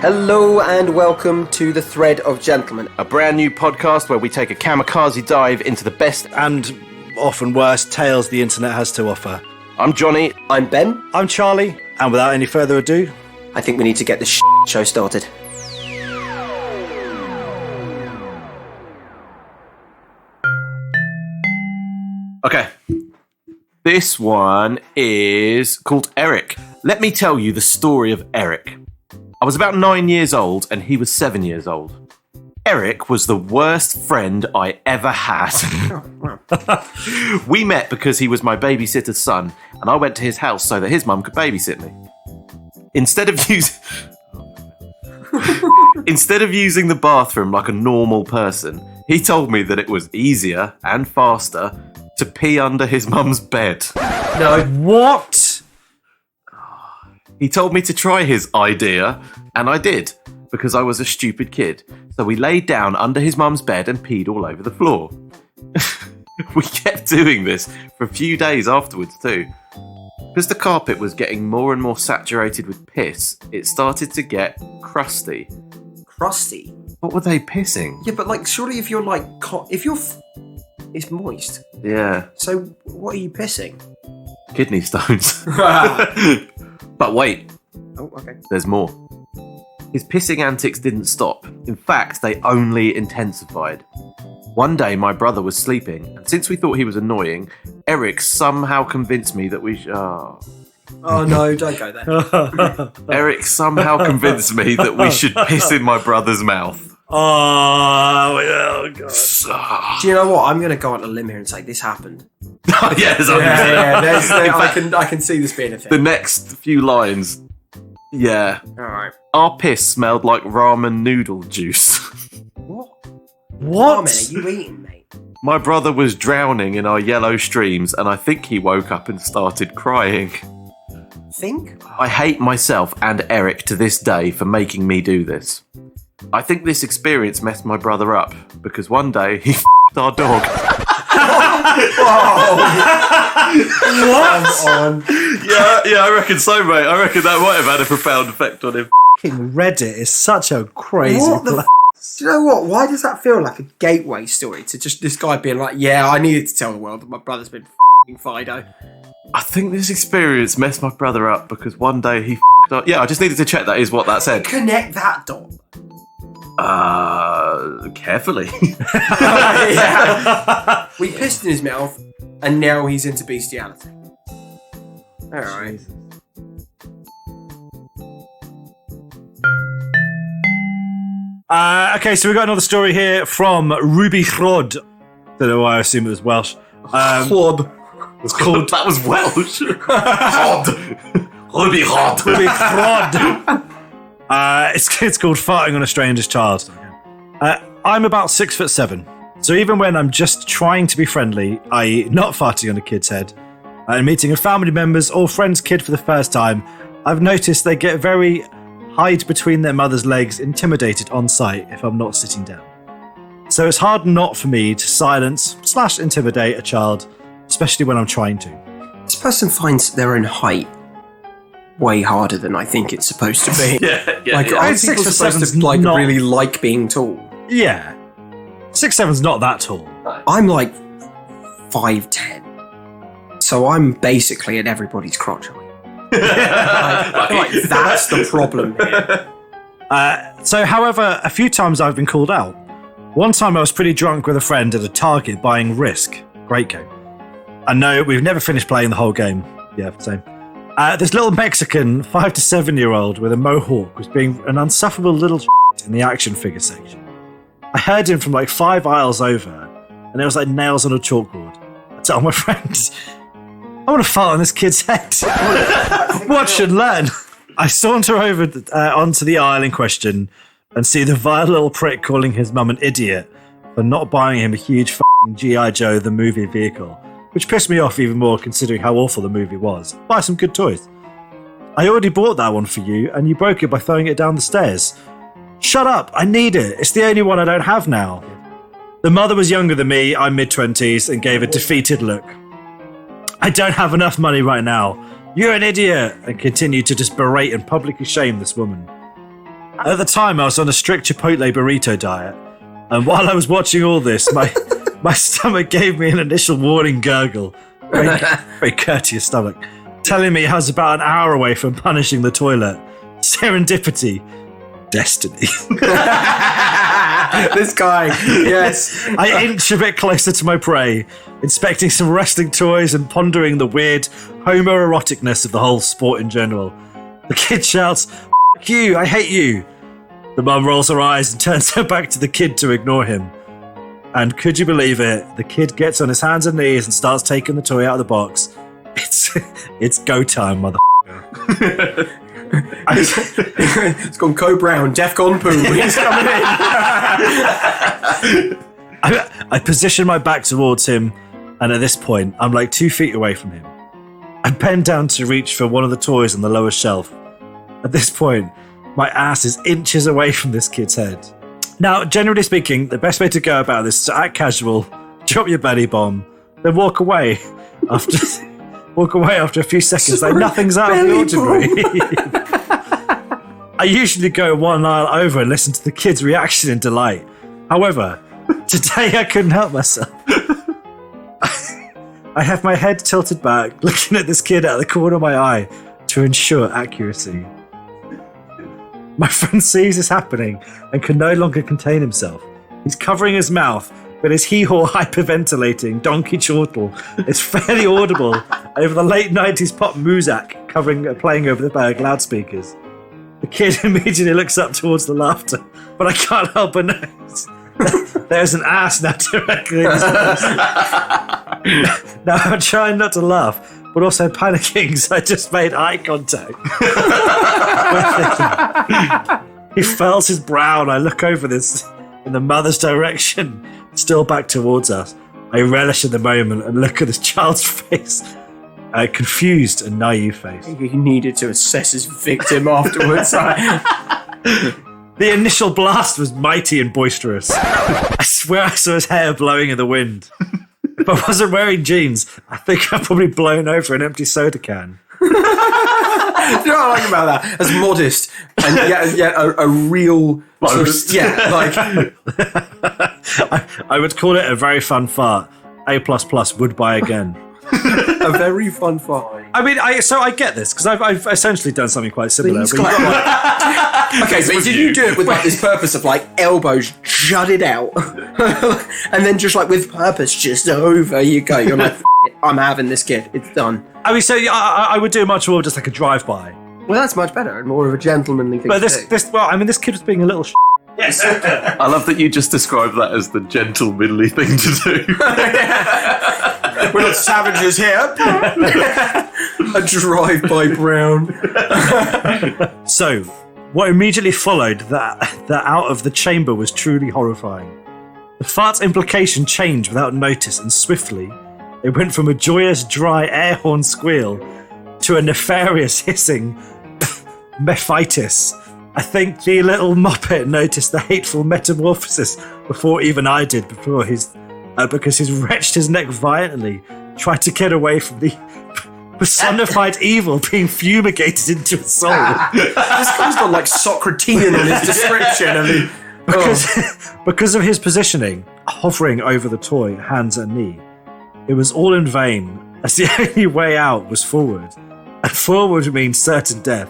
Hello and welcome to The Thread of Gentlemen, a brand new podcast where we take a kamikaze dive into the best and often worse tales the internet has to offer. I'm Johnny. I'm Ben. I'm Charlie. And without any further ado, I think we need to get the show started. Okay. This one is called Eric. Let me tell you the story of Eric. I was about 9 years old and he was 7 years old. Eric was the worst friend I ever had. We met because he was my babysitter's son and I went to his house so that his mum could babysit me. Instead of using the bathroom like a normal person, he told me that it was easier and faster to pee under his mum's bed. No, what? He told me to try his idea, and I did, because I was a stupid kid. So we laid down under his mum's bed and peed all over the floor. We kept doing this for a few days afterwards too. Because the carpet was getting more and more saturated with piss, it started to get crusty. Crusty? What were they pissing? Yeah, but like, surely if you're like, it's moist. Yeah. So what are you pissing? Kidney stones. But wait. Oh, okay. There's more. His pissing antics didn't stop. In fact, they only intensified. One day, my brother was sleeping, and since we thought he was annoying, Eric somehow convinced me that we should... Oh no, don't go there. Eric somehow convinced me that we should piss in my brother's mouth. Oh, God. Do you know what? I'm going to go on a limb here and say this happened. Yes, I can see this being a thing. The next few lines. Yeah. Alright. Our piss smelled like ramen noodle juice. What? What? Ramen are you eating, mate? My brother was drowning in our yellow streams, and I think he woke up and started crying. Think? I hate myself and Eric to this day for making me do this. I think this experience messed my brother up, because one day he f***ed our dog. What? Come on. Yeah, I reckon so, mate. I reckon that might have had a profound effect on him. Reddit is such a crazy Do you know what? Why does that feel like a gateway story to just this guy being like, yeah, I needed to tell the world that my brother's been f***ing Fido? I think this experience messed my brother up because one day he f***ed our... Yeah, I just needed to check that is what that said. Connect that dot. Carefully. Yeah. We pissed in his mouth and now he's into bestiality. Alright. Okay, so we've got another story here from Ruby Chrod. Don't know why I assume it was Welsh. Chlod. It's called... That was Welsh. Hod. Ruby Hod. Ruby Chrod. It's called Farting on a Stranger's Child. I'm about 6'7", so even when I'm just trying to be friendly, i.e. not farting on a kid's head, and meeting a family member's or friend's kid for the first time, I've noticed they get very hide between their mother's legs, intimidated on sight if I'm not sitting down. So it's hard not for me to silence/intimidate a child, especially when I'm trying to. This person finds their own height way harder than I think it's supposed to be. Like, aren't people supposed to really like being tall? Yeah. 6'7's not that tall. I'm like 5'10", so I'm basically at everybody's crotch height. like that's the problem here. So, however, a few times I've been called out. One time I was pretty drunk with a friend at a Target buying Risk. Great game. I know we've never finished playing the whole game. Yeah, same. This little Mexican 5 to 7 year old with a mohawk was being an unsufferable little in the action figure section. I heard him from like 5 aisles over, and it was like nails on a chalkboard. I told my friend, I want to fart on this kid's head. Watch and learn. I saunter over onto the aisle in question and see the vile little prick calling his mum an idiot for not buying him a huge f***ing G.I. Joe the movie vehicle, which pissed me off even more considering how awful the movie was. Buy some good toys. I already bought that one for you, and you broke it by throwing it down the stairs. Shut up, I need it. It's the only one I don't have now. The mother was younger than me, I'm mid-20s, and gave a defeated look. I don't have enough money right now. You're an idiot! And continued to just berate and publicly shame this woman. At the time, I was on a strict Chipotle burrito diet, and while I was watching all this, my stomach gave me an initial warning gurgle. Very courteous stomach, telling me I was about an hour away from punishing the toilet. Serendipity. Destiny. This guy, yes. I inch a bit closer to my prey, inspecting some wrestling toys and pondering the weird homoeroticness of the whole sport in general. The kid shouts, "F*** you, I hate you." The mum rolls her eyes and turns her back to the kid to ignore him. And could you believe it? The kid gets on his hands and knees and starts taking the toy out of the box. It's go time, motherfucker. It's gone Co Brown, Defcon Poo. He's coming in. I position my back towards him, and at this point, I'm like 2 feet away from him. I bend down to reach for one of the toys on the lower shelf. At this point, my ass is inches away from this kid's head. Now, generally speaking, the best way to go about this is to act casual, drop your belly bomb, then walk away after a few seconds like nothing's out of the ordinary. I usually go one aisle over and listen to the kid's reaction in delight. However, today I couldn't help myself. I have my head tilted back, looking at this kid out of the corner of my eye to ensure accuracy. My friend sees this happening and can no longer contain himself. He's covering his mouth, but his hee-haw hyperventilating donkey chortle is fairly audible over the late 90s pop muzak playing over the Berg loudspeakers. The kid immediately looks up towards the laughter, but I can't help but notice there's an ass now directly in his face. Now I'm trying not to laugh, but also panicking, so I just made eye contact with him. He furls his brow, and I look over this in the mother's direction, still back towards us. I relish in the moment and look at this child's face. A confused and naive face. He needed to assess his victim afterwards. The initial blast was mighty and boisterous. I swear I saw his hair blowing in the wind. If I wasn't wearing jeans, I think I'd probably blown over an empty soda can. You know what I like about that? As modest and yet a real boast. I would call it a very fun fart. A++ would buy again. A very fun fart. I mean, I get this because I've essentially done something quite similar. Okay, so did you do it with like this purpose of like elbows jutted out, and then just like with purpose, just over you go. You're like, I'm having this kid. It's done. I mean, so I would do much more just like a drive-by. Well, that's much better and more of a gentlemanly thing. But this kid was being a little. Yes. I love that you just described that as the gentlemanly thing to do. We're not savages here. A drive-by Brown. So, what immediately followed that out of the chamber was truly horrifying. The fart's implication changed without notice, and swiftly, it went from a joyous, dry air horn squeal to a nefarious, hissing mephitis. I think the little muppet noticed the hateful metamorphosis before even I did, because he's wrenched his neck violently, tried to get away from the personified evil being fumigated into his soul. This guy's got like Socratean in his description. Because of his positioning, hovering over the toy, hands and knee, it was all in vain, as the only way out was forward, and forward means certain death.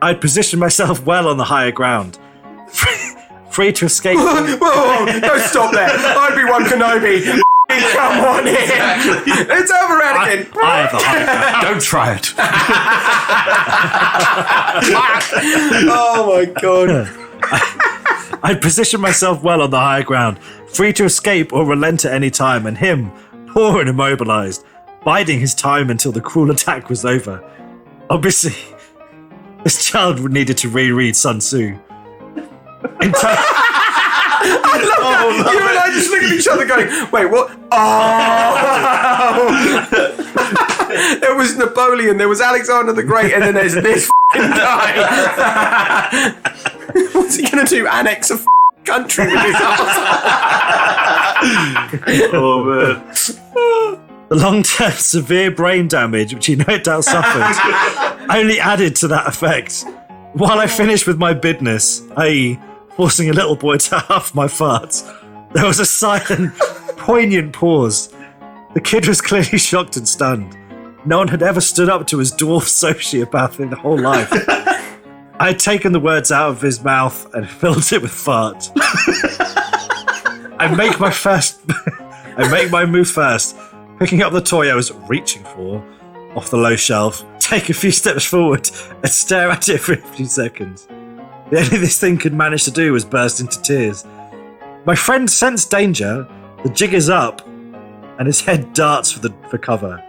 I'd positioned myself well on the higher ground, free to escape. Whoa, don't stop there. Obi-Wan Kenobi. Come on in. It's over, Anakin. I have the higher ground. Don't try it. Oh my god. I'd positioned myself well on the higher ground, free to escape or relent at any time, and him, poor and immobilized, biding his time until the cruel attack was over. Obviously, this child needed to reread Sun Tzu. I love that. You and I just look at each other going, wait, what? Oh! There was Napoleon, there was Alexander the Great, and then there's this guy. What's he going to do? Annex a country with his ass? Oh, man. The long-term severe brain damage, which he no doubt suffered, only added to that effect. While I finished with my business, i.e. forcing a little boy to huff my farts, there was a silent, poignant pause. The kid was clearly shocked and stunned. No one had ever stood up to his dwarf sociopath in the whole life. I had taken the words out of his mouth and filled it with fart. I make my move first, picking up the toy I was reaching for off the low shelf, take a few steps forward and stare at it for a few seconds. The only this thing could manage to do was burst into tears. My friend sensed danger, the jig is up, and his head darts for cover.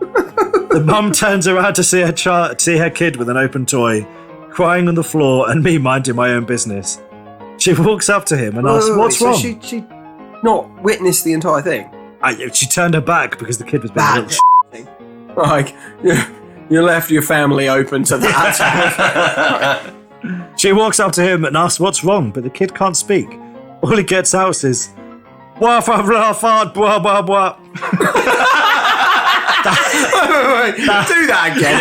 The mum turns around to see her kid with an open toy, crying on the floor, and me minding my own business. She walks up to him and asks, "What's wrong?" She not witnessed the entire thing. She turned her back because the kid was being a little thing. Like you left your family open to that. She walks up to him and asks what's wrong, but the kid can't speak. All he gets out is, "Blah blah blah fart blah blah blah." Wait, do that again.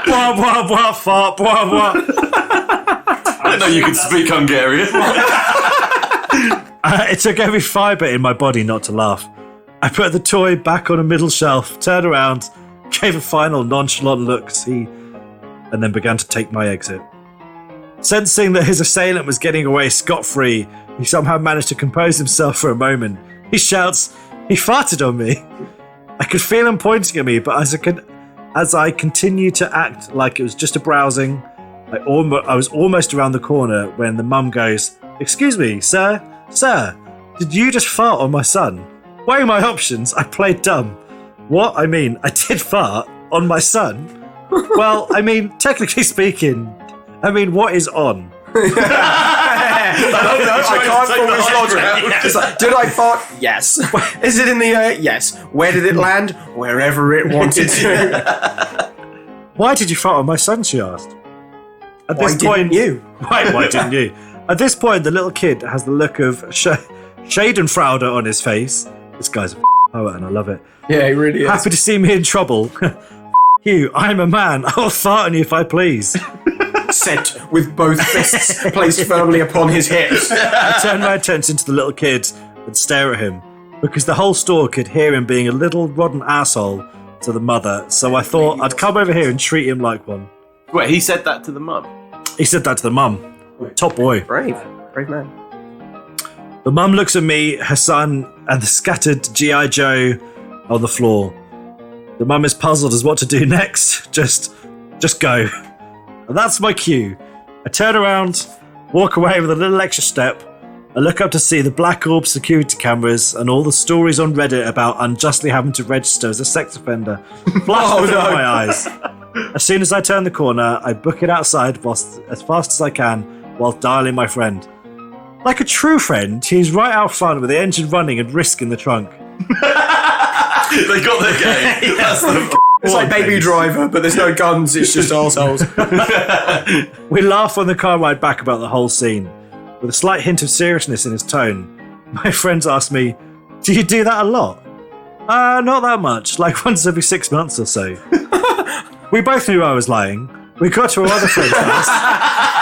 Blah blah blah fart blah blah. I didn't know you could speak Hungarian. It took every fibre in my body not to laugh. I put the toy back on a middle shelf, turned around, gave a final nonchalant look-see, and then began to take my exit. Sensing that his assailant was getting away scot-free, he somehow managed to compose himself for a moment. He shouts, "He farted on me!" I could feel him pointing at me, but as I continued to act like it was just a browsing, I was almost around the corner when the mum goes, "Excuse me, sir, did you just fart on my son?" Weighing my options, I played dumb. What? I mean, I did fart on my son? Well, I mean, technically speaking, what is on? I can't follow this logic. It's like, did I fart? Yes. Is it in the air? Yes. Where did it land? Wherever it wanted to. Why did you fart on my son? She asked. Why didn't you? Why didn't you? At this point, the little kid has the look of Schadenfreude on his face. This guy's a poet and I love it. Yeah, he really is. Happy to see me in trouble. You, I'm a man. I'll fart on you if I please. Said with both fists placed firmly upon his hips. I turn my attention to the little kid and stare at him because the whole store could hear him being a little rotten asshole to the mother, so I thought I'd come over here and treat him like one. Wait, he said that to the mum? He said that to the mum. Top boy. Brave man. The mum looks at me, her son, and the scattered G.I. Joe on the floor. The mum is puzzled as what to do next. Just go. And that's my cue. I turn around, walk away with a little extra step. I look up to see the Black Orb security cameras and all the stories on Reddit about unjustly having to register as a sex offender flash before my eyes. As soon as I turn the corner, I book it outside as fast as I can while dialing my friend. Like a true friend, he's right out front with the engine running and Risk in the trunk. They got their game. That's the It's like Baby Driver, but there's no guns, it's just arseholes. We laugh on the car ride back about the whole scene. With a slight hint of seriousness in his tone, my friends ask me, "Do you do that a lot?" Not that much, like once every 6 months or so. We both knew I was lying. We got to our other friend's house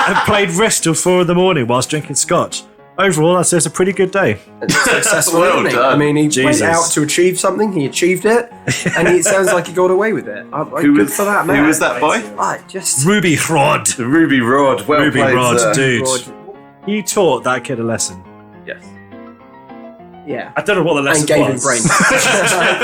and played Risk till 4 a.m. whilst drinking scotch. Overall, I'd say it's a pretty good day. Successful, Well isn't it? done. I mean, he Jesus. went out to achieve something, he achieved it, and it sounds like he got away with it. Good for that man. Who was that boy? Ruby Rod. The Ruby Rod. Well Ruby played, Rod, sir. dude. You taught that kid a lesson. Yes. Yeah. I don't know what the lesson And gave him was. brains.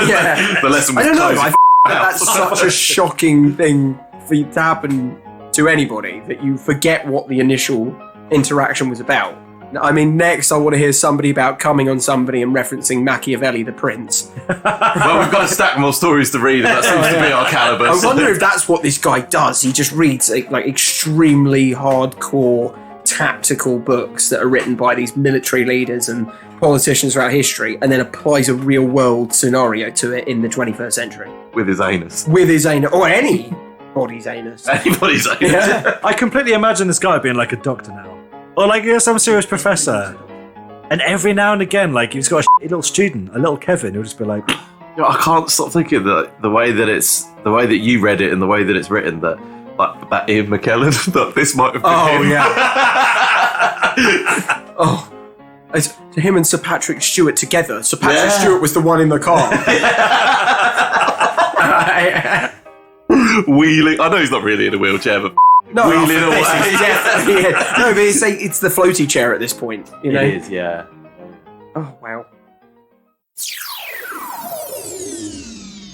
Yeah. The lesson was I don't know. close. That's such a shocking thing for you to happen to anybody, that you forget what the initial interaction was about. I mean, next I want to hear somebody about coming on somebody and referencing Machiavelli the Prince. Well, we've got a stack more stories to read, and that seems to be our calibre. I wonder if that's what this guy does. He just reads like extremely hardcore tactical books that are written by these military leaders and politicians throughout history, and then applies a real world scenario to it in the 21st century. with his anus. With his anus, or anybody's anus. Anybody's anus. Yeah. I completely imagine this guy being like a doctor now. Or like some serious professor. And every now and again, like he's got a little student, a little Kevin, who'll just be like... You know, I can't stop thinking that the way that you read it and the way that it's written, that Like that Ian McKellen, that this might have been Oh, him. yeah. Oh. It's him and Sir Patrick Stewart together. Sir Patrick Stewart was the one in the car. Wheeling. I know he's not really in a wheelchair, but No, wheeling away. definitely. No, but it's the floaty chair at this point. You know? It is, yeah. Oh, wow.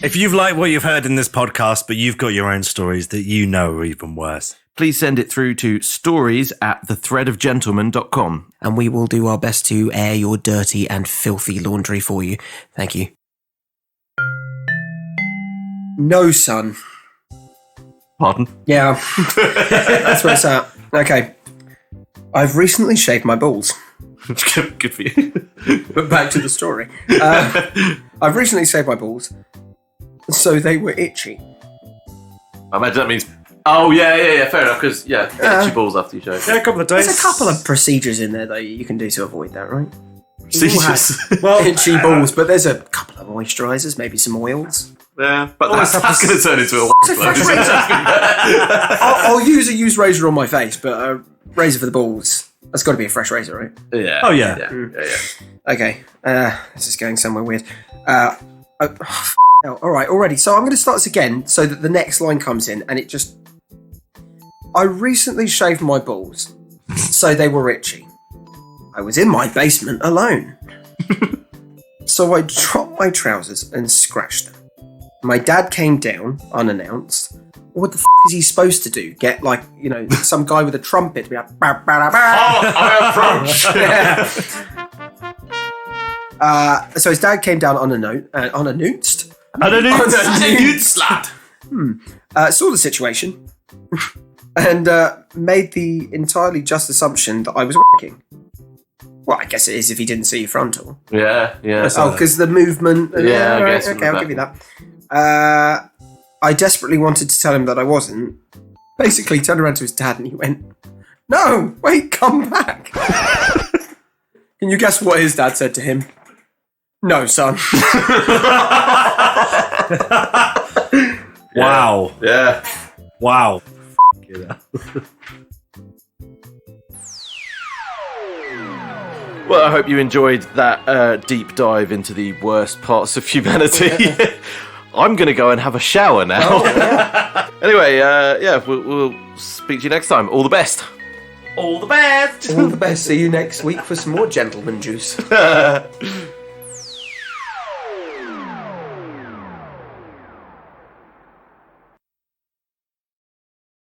If you've liked what you've heard in this podcast, but you've got your own stories that you know are even worse, Please send it through to stories@thethreadofgentleman.com. And we will do our best to air your dirty and filthy laundry for you. Thank you. No, son. Pardon? Yeah. That's where it's at. Okay. I've recently shaved my balls. Good for you. But back to the story. I've recently shaved my balls, so they were itchy. I imagine that means... Oh, yeah, fair enough, because, itchy balls after you shave. yeah, a couple of days. There's a couple of procedures in there, though, you can do to avoid that, right? Procedures. Well, itchy balls, but there's a couple of moisturisers, maybe some oils. Yeah, but that's going to turn into a It's a fresh razor. I'll use a used razor on my face, but a razor for the balls, that's got to be a fresh razor, right? Yeah. Oh, yeah. Okay, this is going somewhere weird. All right, already. So I'm going to start this again so that the next line comes in and it just... I recently shaved my balls, so they were itchy. I was in my basement alone. So I dropped my trousers and scratched them. My dad came down, unannounced. What the f*** is he supposed to do? Get, like, you know, some guy with a trumpet to be like... Bah, bah, bah. I approach. So his dad came down unannounced. Unannounced lad. Saw the situation and made the entirely just assumption that I was working. Well, I guess it is if he didn't see your frontal. Yeah. Oh, because the movement. Yeah, I guess. Okay, I'll give you that. I desperately wanted to tell him that I wasn't. Basically, turned around to his dad and he went, "No, wait, come back." Can you guess what his dad said to him? "No, son." Wow. Yeah. Wow. Well, I hope you enjoyed that deep dive into the worst parts of humanity. I'm going to go and have a shower now. Anyway, we'll speak to you next time. All the best. All the best. All the best. See you next week for some more gentleman juice.